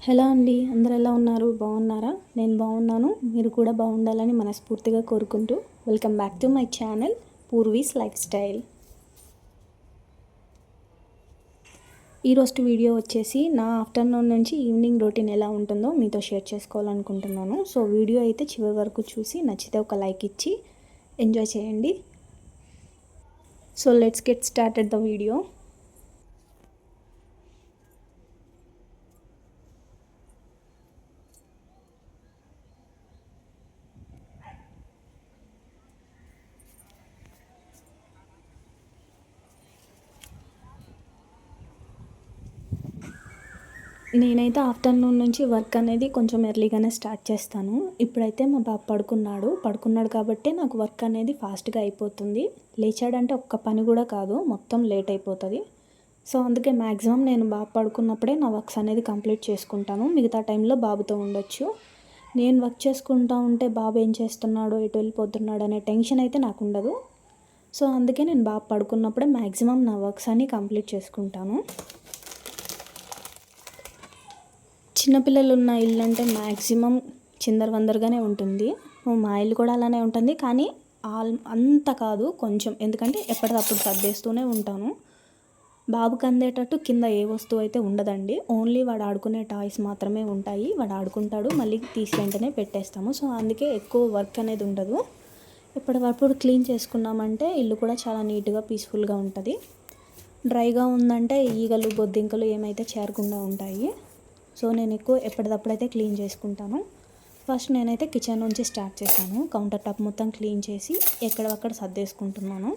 Hello అండి, అందరు ఎలా ఉన్నారు? బాగున్నారా? నేను బాగున్నాను. మీరు కూడా బాగుండాలని మనస్ఫూర్తిగా కోరుకుంటూ welcome back to my channel Purvi's lifestyle. ఈరోజు వీడియో వచ్చేసి నా ఆఫ్టర్నూన్ నుంచి ఈవినింగ్ రొటీన్ ఎలా ఉంటుందో మీతో షేర్ చేసుకోవాలనుకుంటున్నాను. సో వీడియో అయితే చివరి వరకు చూసి నచ్చితే ఒక లైక్ ఇచ్చి ఎంజాయ్ చేయండి. So let's get started the video. నేనైతే ఆఫ్టర్నూన్ నుంచి వర్క్ అనేది కొంచెం ఎర్లీగానే స్టార్ట్ చేస్తాను. ఇప్పుడైతే మా బాబు పడుకున్నాడు కాబట్టి నాకు వర్క్ అనేది ఫాస్ట్గా అయిపోతుంది. లేచాడంటే ఒక్క పని కూడా కాదు, మొత్తం లేట్ అయిపోతుంది. సో అందుకే మ్యాక్సిమం నేను బాబు పడుకున్నప్పుడే నా వర్క్స్ అనేది కంప్లీట్ చేసుకుంటాను. మిగతా టైంలో బాబుతో ఉండొచ్చు. నేను వర్క్ చేసుకుంటూ ఉంటే బాబు ఏం చేస్తున్నాడో, ఎటు వెళ్ళిపోతున్నాడు అనే టెన్షన్ అయితే నాకు ఉండదు. సో అందుకే నేను బాబు పడుకున్నప్పుడే మ్యాక్సిమం నా వర్క్స్ అన్నీ కంప్లీట్ చేసుకుంటాను. చిన్నపిల్లలు ఉన్న ఇల్లు అంటే మ్యాక్సిమం చిందరవందరగానే ఉంటుంది. మా ఇల్లు కూడా అలానే ఉంటుంది, కానీ అంత కాదు, కొంచెం. ఎందుకంటే ఎప్పటికప్పుడు సర్దేస్తూనే ఉంటాను. బాబుకి అందేటట్టు కింద ఏ వస్తువు అయితే ఉండదండి. ఓన్లీ వాడు ఆడుకునే టాయ్స్ మాత్రమే ఉంటాయి. వాడు ఆడుకుంటాడు, మళ్ళీ తీసి వెంటనే పెట్టేస్తాము. సో అందుకే ఎక్కువ వర్క్ అనేది ఉండదు. ఎప్పటికప్పుడు క్లీన్ చేసుకున్నామంటే ఇల్లు కూడా చాలా నీట్గా పీస్ఫుల్గా ఉంటుంది. డ్రైగా ఉందంటే ఈగలు బొద్దింకలు ఏమైతే చేరకుండా ఉంటాయి. సో నేను ఎక్కువ ఎప్పటికప్పుడైతే క్లీన్ చేసుకుంటాను. ఫస్ట్ నేనైతే కిచెన్ నుంచి స్టార్ట్ చేశాను. కౌంటర్ టాప్ మొత్తం క్లీన్ చేసి ఎక్కడక్కడ సర్దేసుకుంటున్నాను.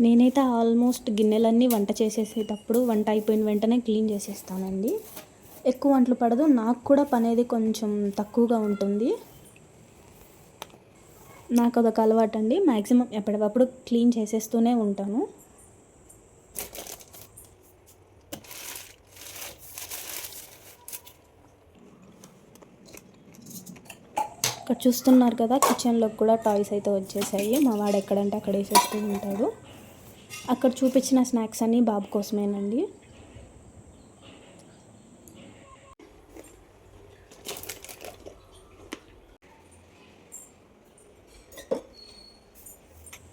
నేనైతే ఆల్మోస్ట్ గిన్నెలన్నీ వంట చేసేసేటప్పుడు వంట అయిపోయిన వెంటనే క్లీన్ చేసేస్తానండి. ఎక్కువ వంటలు పడదు, నాకు కూడా పని అనేది కొంచెం తక్కువగా ఉంటుంది. నాకు అదొక అలవాటు అండి. మ్యాక్సిమం ఎప్పటికప్పుడు క్లీన్ చేసేస్తూనే ఉంటాను. ఇక్కడ చూస్తున్నారు కదా, కిచెన్లోకి కూడా టాయ్స్ అయితే వచ్చేసాయి. మా వాడు ఎక్కడంటే అక్కడ వేసేస్తూ ఉంటాడు. అక్కడ చూపించిన స్నాక్స్ అన్నీ బాబు కోసమేనండి.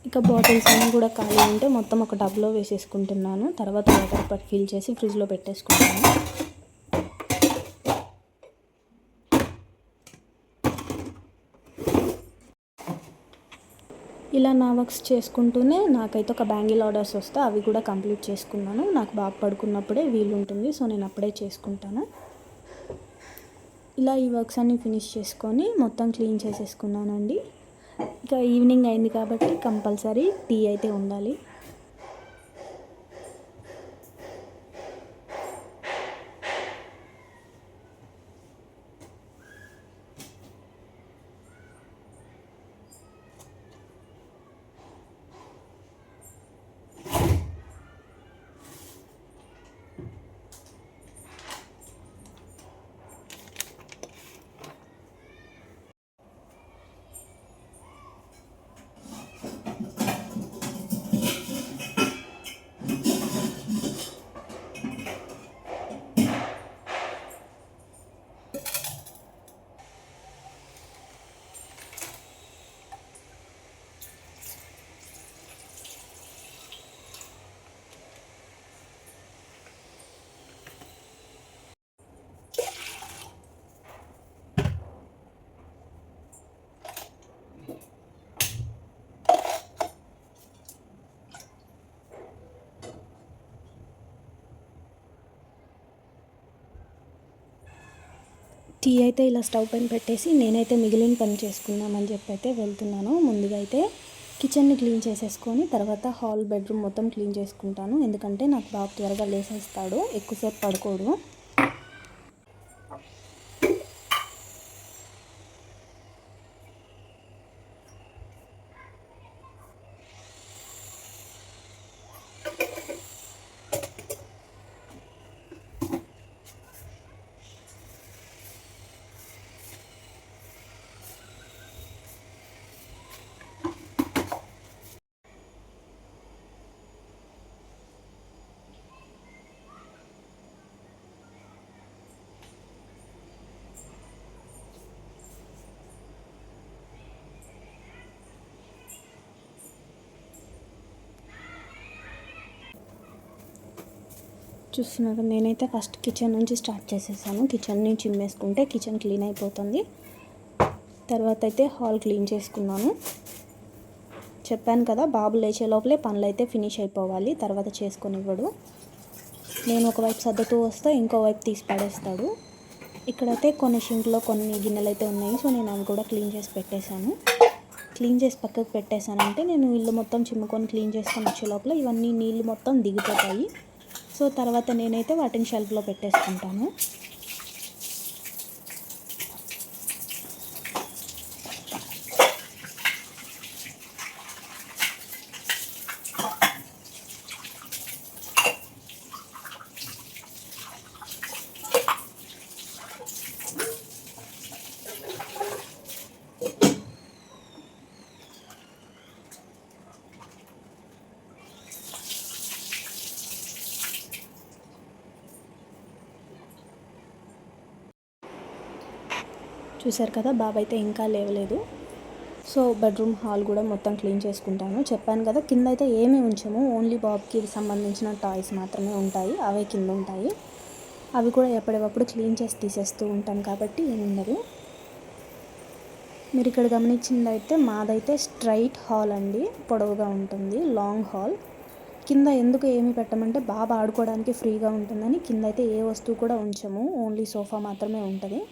ఇక బాటిల్స్ అన్నీ కూడా ఖాళీ ఉంటే మొత్తం ఒక టబ్లో వేసేసుకుంటున్నాను. తర్వాత వాటర్ ఫిల్ చేసి ఫ్రిడ్జ్లో పెట్టేసుకుంటాను. ఇలా నా వర్క్స్ చేసుకుంటూనే నాకైతే ఒక బ్యాంగిల్ ఆర్డర్స్ వస్తే అవి కూడా కంప్లీట్ చేసుకున్నాను. నాకు బాగా పడుకున్నప్పుడే వీలు ఉంటుంది, సో నేను అప్పుడే చేసుకుంటాను. ఇలా ఈ వర్క్స్ అన్నీ ఫినిష్ చేసుకొని మొత్తం క్లీన్ చేసేసుకున్నానండి. ఇక ఈవినింగ్ అయింది కాబట్టి కంపల్సరీ టీ అయితే ఉండాలి. టీ అయితే ఇలా స్టవ్ పైన పెట్టేసి నేనైతే మిగిలిన పని చేసుకుందామని చెప్పి అయితే వెళ్తున్నాను. ముందుగా అయితే కిచెన్ని క్లీన్ చేసేసుకొని తర్వాత హాల్ బెడ్రూమ్ మొత్తం క్లీన్ చేసుకుంటాను. ఎందుకంటే నాకు బాగా త్వరగా లేసేస్తాడు, ఎక్కువసేపు పడుకోడు. చూస్తున్నారు, నేనైతే ఫస్ట్ కిచెన్ నుంచి స్టార్ట్ చేసేసాను. కిచెన్ నుంచి చిమ్మేసుకుంటే కిచెన్ క్లీన్ అయిపోతుంది. తర్వాత అయితే హాల్ క్లీన్ చేసుకున్నాను. చెప్పాను కదా, బాబు లేచే లోపలే పనులు అయితే ఫినిష్ అయిపోవాలి, తర్వాత చేసుకొనివ్వడు. నేను ఒకవైపు సర్దుతూ వస్తే ఇంకోవైపు తీసి పడేస్తాడు. ఇక్కడైతే కొన్ని షింక్లో కొన్ని గిన్నెలు అయితే ఉన్నాయి. సో నేను అవి కూడా క్లీన్ చేసి పెట్టేశాను. క్లీన్ చేసి పక్కకు పెట్టేశానంటే నేను ఇల్లు మొత్తం చిమ్ముకొని క్లీన్ చేసుకొని వచ్చే లోపల ఇవన్నీ నీళ్ళు మొత్తం దిగిపోతాయి. సో తర్వాత నేనైతే వాటిని షెల్ఫ్లో పెట్టేసుకుంటాను. చూసారు కదా, బాబు అయితే ఇంకా లేవలేదు. సో బెడ్రూమ్ హాల్ కూడా మొత్తం క్లీన్ చేసుకుంటాను. చెప్పాను కదా, కింద అయితే ఏమీ ఉంచము, ఓన్లీ బాబుకి సంబంధించిన టాయ్స్ మాత్రమే ఉంటాయి, అవే కింద ఉంటాయి. అవి కూడా ఎప్పటికప్పుడు క్లీన్ చేసి తీసేస్తూ ఉంటాం కాబట్టి ఏమి ఉండదు. మీరు ఇక్కడ గమనించిందైతే మాదైతే స్ట్రైట్ హాల్ అండి, పొడవుగా ఉంటుంది, లాంగ్ హాల్. కింద ఎందుకు ఏమి పెట్టమంటే బాబు ఆడుకోవడానికి ఫ్రీగా ఉంటుందని కింద అయితే ఏ వస్తువు కూడా ఉంచము, ఓన్లీ సోఫా మాత్రమే ఉంటుంది.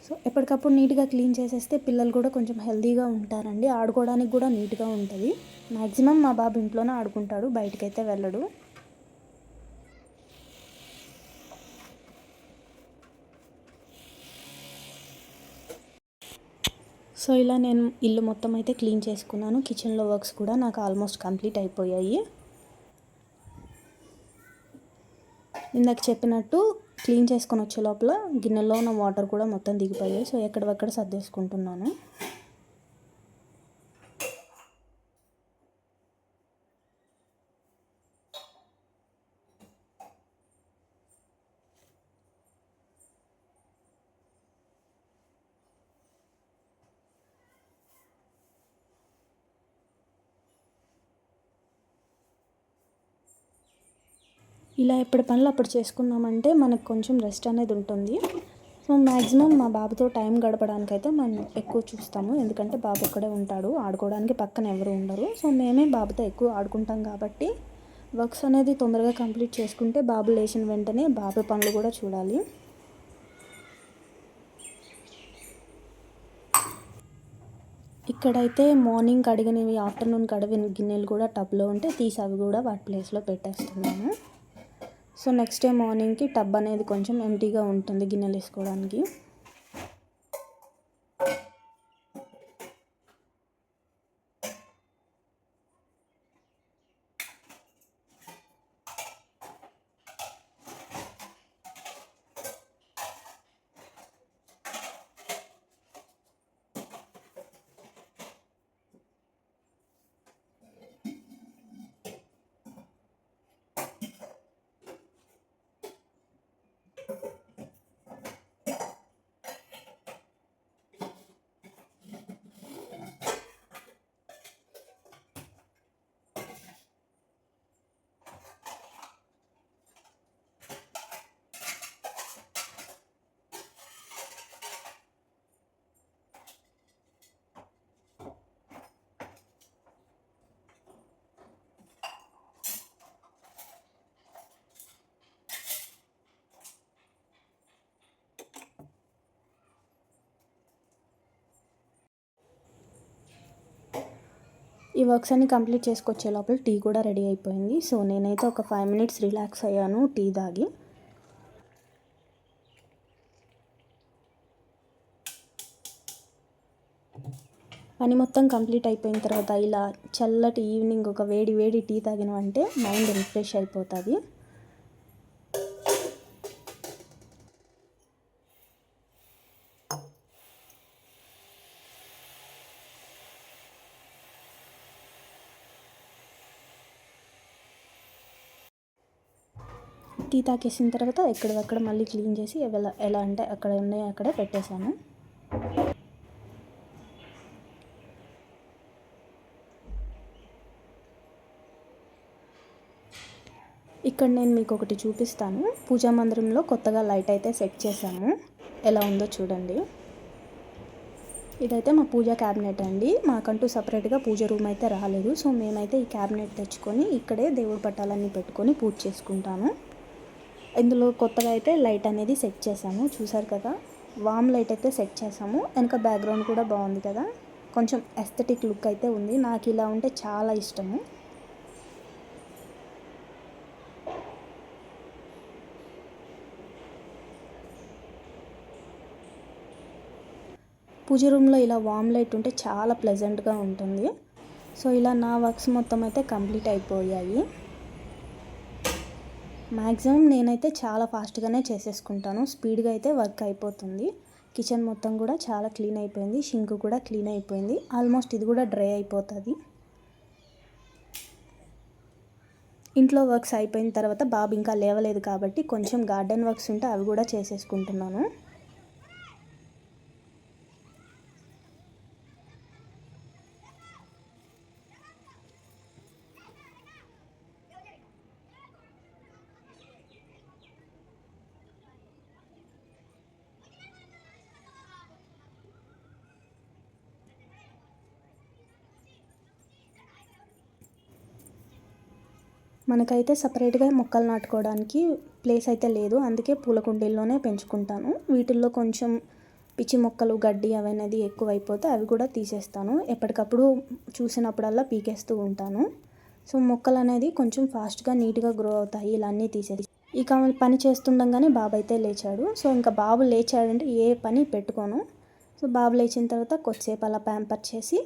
సో ఎప్పటికప్పుడు నీట్గా క్లీన్ చేసేస్తే పిల్లలు కూడా కొంచెం హెల్తీగా ఉంటారండి, ఆడుకోవడానికి కూడా నీట్గా ఉంటుంది. మ్యాక్సిమం మా బాబు ఇంట్లోనే ఆడుకుంటాడు, బయటకైతే వెళ్ళడు. సో ఇలా నేను ఇల్లు మొత్తం అయితే క్లీన్ చేసుకున్నాను. కిచెన్లో వర్క్స్ కూడా నాకు ఆల్మోస్ట్ కంప్లీట్ అయిపోయాయి. ఇందాక చెప్పినట్టు క్లీన్ చేసుకొని వచ్చే లోపల గిన్నెలో ఉన్న వాటర్ కూడా మొత్తం దిగిపోయాయి. సో ఎక్కడవక్కడ సర్దేసుకుంటున్నాను. ఇలా ఎప్పటి పనులు అప్పుడు చేసుకున్నామంటే మనకు కొంచెం రెస్ట్ అనేది ఉంటుంది. సో మ్యాక్సిమం మా బాబుతో టైం గడపడానికైతే మనం ఎక్కువ చూస్తాము, ఎందుకంటే బాబు ఒక్కడే ఉంటాడు, ఆడుకోవడానికి పక్కన ఎవరు ఉండరు. సో మేమే బాబుతో ఎక్కువ ఆడుకుంటాం కాబట్టి వర్క్స్ అనేది తొందరగా కంప్లీట్ చేసుకుంటే బాబు లేచిన వెంటనే బాబు పనులు కూడా చూడాలి. ఇక్కడైతే మార్నింగ్ కడిగినవి, ఆఫ్టర్నూన్ కడిగిన గిన్నెలు కూడా టబ్లో ఉంటే తీసి అవి కూడా వాటి ప్లేస్లో పెట్టేస్తున్నాను. సో నెక్స్ట్ డే మార్నింగ్కి టబ్ అనేది కొంచెం ఎంటీగా ఉంటుంది గిన్నెలు వేసుకోవడానికి. ఈ వర్క్స్ అన్ని కంప్లీట్ చేసుకొచ్చే లోపల టీ కూడా రెడీ అయిపోయింది. సో నేనైతే ఒక 5 minutes రిలాక్స్ అయ్యాను టీ తాగి. పని మొత్తం కంప్లీట్ అయిపోయిన తర్వాత ఇలా చల్లటి ఈవినింగ్ ఒక వేడి వేడి టీ తాగినామంటే మైండ్ రిఫ్రెష్ అయిపోతుంది. టీ తాకేసిన తర్వాత ఎక్కడక్కడ మళ్ళీ క్లీన్ చేసి ఎలా అంటే అక్కడ ఉన్నాయి అక్కడే పెట్టేశాను. ఇక్కడ నేను మీకు ఒకటి చూపిస్తాను. పూజా మందిరంలో కొత్తగా లైట్ అయితే సెట్ చేశాము. ఎలా ఉందో చూడండి. ఇదైతే మా పూజా క్యాబినెట్ అండి. మాకంటూ సపరేట్గా పూజ రూమ్ అయితే రాలేదు. సో మేమైతే ఈ క్యాబినెట్ తెచ్చుకొని ఇక్కడే దేవుడి పటాలన్నీ పెట్టుకొని పూజ చేసుకుంటాను. ఇందులో కొత్తగా అయితే లైట్ అనేది సెట్ చేసాము. చూసారు కదా, వామ్ లైట్ అయితే సెట్ చేసాము. వెనక బ్యాక్గ్రౌండ్ కూడా బాగుంది కదా, కొంచెం ఎస్థెటిక్ లుక్ అయితే ఉంది. నాకు ఇలా ఉంటే చాలా ఇష్టము. పూజ రూమ్లో ఇలా వామ్ లైట్ ఉంటే చాలా ప్లెజెంట్గా ఉంటుంది. సో ఇలా నా వర్క్స్ మొత్తం అయితే కంప్లీట్ అయిపోయాయి. మ్యాక్సిమం నేనైతే చాలా ఫాస్ట్గానే చేసేసుకుంటాను. స్పీడ్గా అయితే వర్క్ అయిపోతుంది. కిచెన్ మొత్తం కూడా చాలా క్లీన్ అయిపోయింది. షింక్ కూడా క్లీన్ అయిపోయింది. ఆల్మోస్ట్ ఇది కూడా డ్రై అయిపోతుంది. ఇంట్లో వర్క్స్ అయిపోయిన తర్వాత బాబు ఇంకా లేవలేదు కాబట్టి కొంచెం గార్డెన్ వర్క్స్ ఉంటే అవి కూడా చేసేసుకుంటున్నాను. మనకైతే సపరేట్గా మొక్కలు నాటుకోవడానికి ప్లేస్ అయితే లేదు. అందుకే పూల కుండీల్లోనే పెంచుకుంటాను. వీటిల్లో కొంచెం పిచ్చి మొక్కలు, గడ్డి అవనేది ఎక్కువైపోతే అవి కూడా తీసేస్తాను. ఎప్పటికప్పుడు చూసినప్పుడల్లా పీకేస్తూ ఉంటాను. సో మొక్కలు అనేది కొంచెం ఫాస్ట్గా నీట్గా గ్రో అవుతాయి ఇలా అన్నీ తీసేది. ఇక పని చేస్తుండగానే బాబు అయితే లేచాడు. సో ఇంకా బాబు లేచాడంటే ఏ పని పెట్టుకోను. సో బాబు లేచిన తర్వాత కొద్దిసేపు అలా ప్యాంపర్ చేసి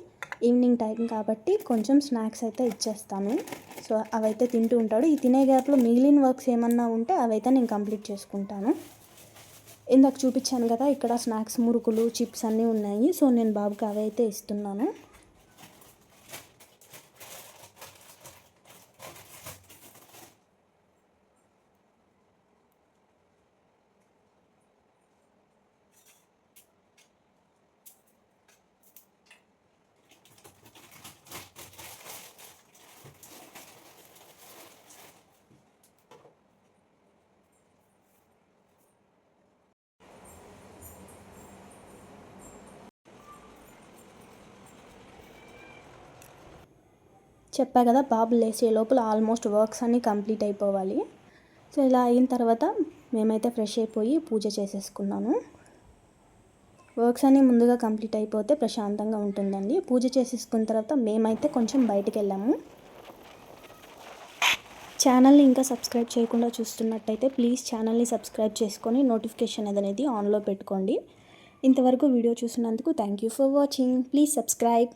ఈవినింగ్ టైం కాబట్టి కొంచెం స్నాక్స్ అయితే ఇచ్చేస్తాను. సో అవైతే తింటూ ఉంటాడు. ఈ తినే గ్యాప్లో మిగిలిన వర్క్స్ ఏమన్నా ఉంటే అవైతే నేను కంప్లీట్ చేసుకుంటాను. ఇందాక చూపించాను కదా, ఇక్కడ స్నాక్స్ మురుకులు, చిప్స్ అన్నీ ఉన్నాయి. సో నేను బాబుకి అవైతే ఇస్తున్నాను. చెప్పా కదా, బాబు లేచే లోపల ఆల్మోస్ట్ వర్క్స్ అన్నీ కంప్లీట్ అయిపోవాలి. సో ఇలా అయిన తర్వాత మేమైతే ఫ్రెష్ అయిపోయి పూజ చేసేసుకున్నాను. వర్క్స్ అన్నీ ముందుగా కంప్లీట్ అయిపోతే ప్రశాంతంగా ఉంటుందండి. పూజ చేసేసుకున్న తర్వాత మేమైతే కొంచెం బయటికి వెళ్ళాము. ఛానల్ని ఇంకా సబ్స్క్రైబ్ చేయకుండా చూస్తున్నట్టయితే ప్లీజ్ ఛానల్ని సబ్స్క్రైబ్ చేసుకొని నోటిఫికేషన్ అనేది ఆన్లో పెట్టుకోండి. ఇంతవరకు వీడియో చూసినందుకు thank you for watching. Please subscribe.